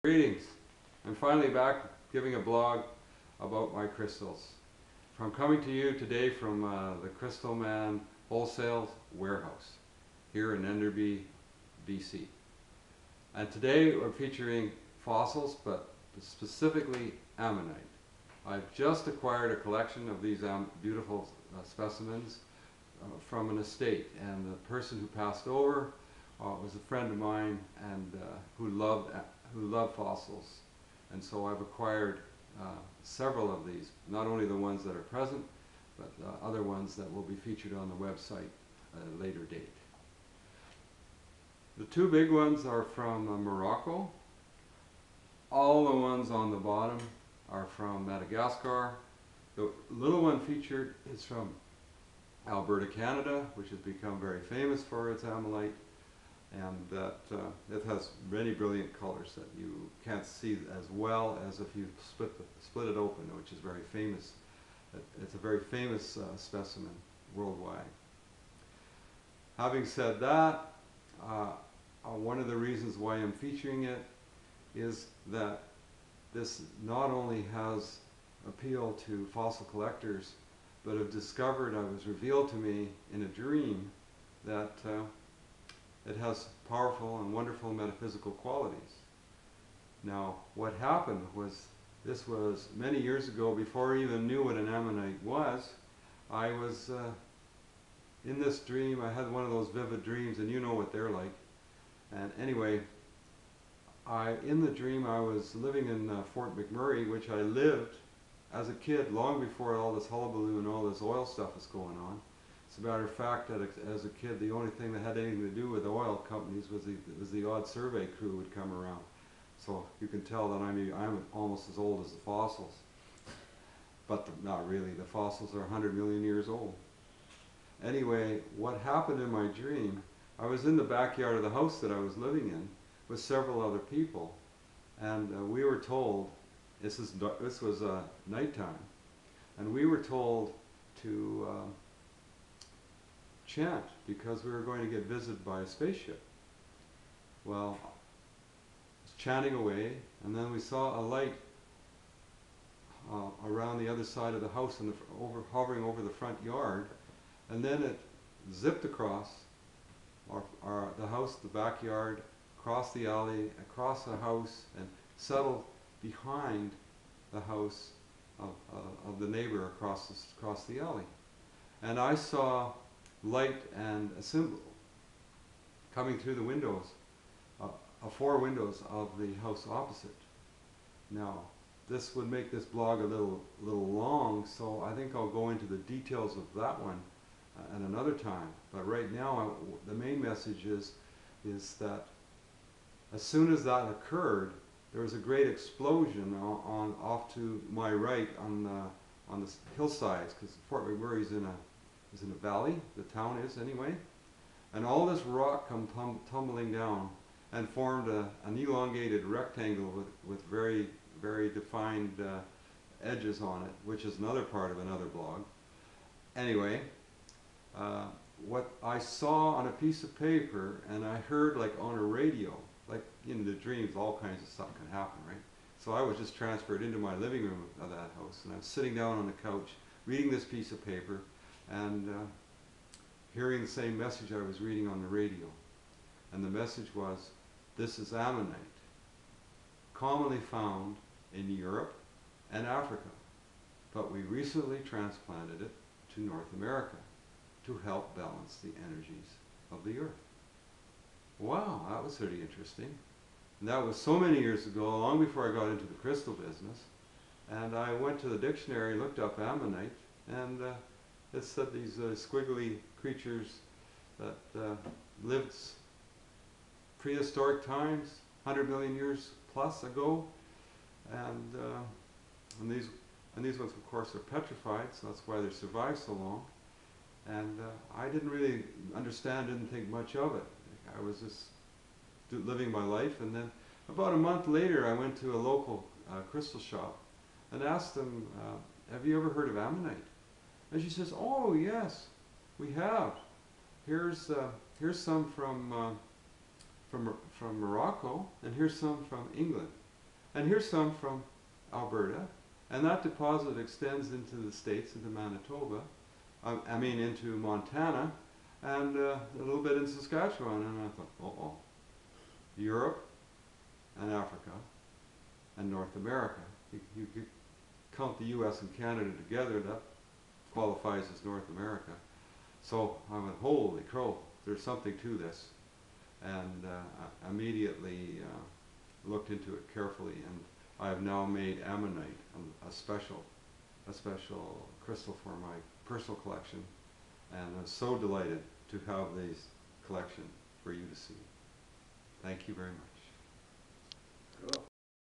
Greetings. I'm finally back giving a blog about my crystals. I'm coming to you today from the Crystal Man Wholesale Warehouse here in Enderby, BC. And today we're featuring fossils, but specifically Ammonite. I've just acquired a collection of these beautiful specimens from an estate, and the person who passed over was a friend of mine and who loved fossils, and so I've acquired several of these, not only the ones that are present, but other ones that will be featured on the website at a later date. The two big ones are from Morocco. All the ones on the bottom are from Madagascar. The little one featured is from Alberta, Canada, which has become very famous for its ammonite, and that it has many brilliant colors that you can't see as well as if you split it open, which is very famous. It's a very famous specimen worldwide. Having said that, one of the reasons why I'm featuring it is that this not only has appeal to fossil collectors, but I've discovered, it was revealed to me in a dream, that it has powerful and wonderful metaphysical qualities. Now, what happened was, this was many years ago, before I even knew what an ammonite was. I was in this dream. I had one of those vivid dreams, and you know what they're like. And anyway, in the dream I was living in Fort McMurray, which I lived as a kid long before all this hullabaloo and all this oil stuff was going on. As a matter of fact, that as a kid, the only thing that had anything to do with oil companies was the odd survey crew would come around. So you can tell that I'm almost as old as the fossils. But not really. The fossils are 100 million years old. Anyway, what happened in my dream, I was in the backyard of the house that I was living in with several other people, and we were told, this was nighttime, and we were told to chant because we were going to get visited by a spaceship. Well, I was chanting away, and then we saw a light around the other side of the house and hovering over the front yard, and then it zipped across the house, the backyard, across the alley, across the house, and settled behind the house of the neighbor across the alley. And I saw light and a symbol coming through the windows, four windows of the house opposite. Now, this would make this blog a little long, so I think I'll go into the details of that one at another time. But right now, the main message is that as soon as that occurred, there was a great explosion off to my right on the hillsides, because Fort McMurray is in a valley, the town is anyway, and all this rock come tumbling down and formed an elongated rectangle with very, very defined edges on it, which is another part of another blog. Anyway, what I saw on a piece of paper and I heard like on a radio, like in the dreams, all kinds of stuff can happen, right? So I was just transferred into my living room of that house, and I was sitting down on the couch reading this piece of paper and hearing the same message I was reading on the radio. And the message was, this is ammonite, commonly found in Europe and Africa, but we recently transplanted it to North America to help balance the energies of the earth. Wow, that was pretty interesting. And that was so many years ago, long before I got into the crystal business. And I went to the dictionary, looked up ammonite, and it said these squiggly creatures that lived prehistoric times, 100 million years plus ago, and these ones, of course, are petrified, so that's why they survived so long. And I didn't really understand, didn't think much of it. I was just living my life, and then about a month later, I went to a local crystal shop and asked them, "Have you ever heard of ammonite?" And she says, "Oh yes, we have. Here's some from Morocco, and here's some from England." And here's some from Alberta. And that deposit extends into the States, into Manitoba, I mean into Montana, and a little bit in Saskatchewan. And I thought, uh-oh, Europe and Africa and North America. You could count the US and Canada together, that qualifies as North America. So I went, holy crow, there's something to this. And I immediately looked into it carefully, and I have now made Ammonite a special crystal for my personal collection, and I'm so delighted to have this collection for you to see. Thank you very much. Cool.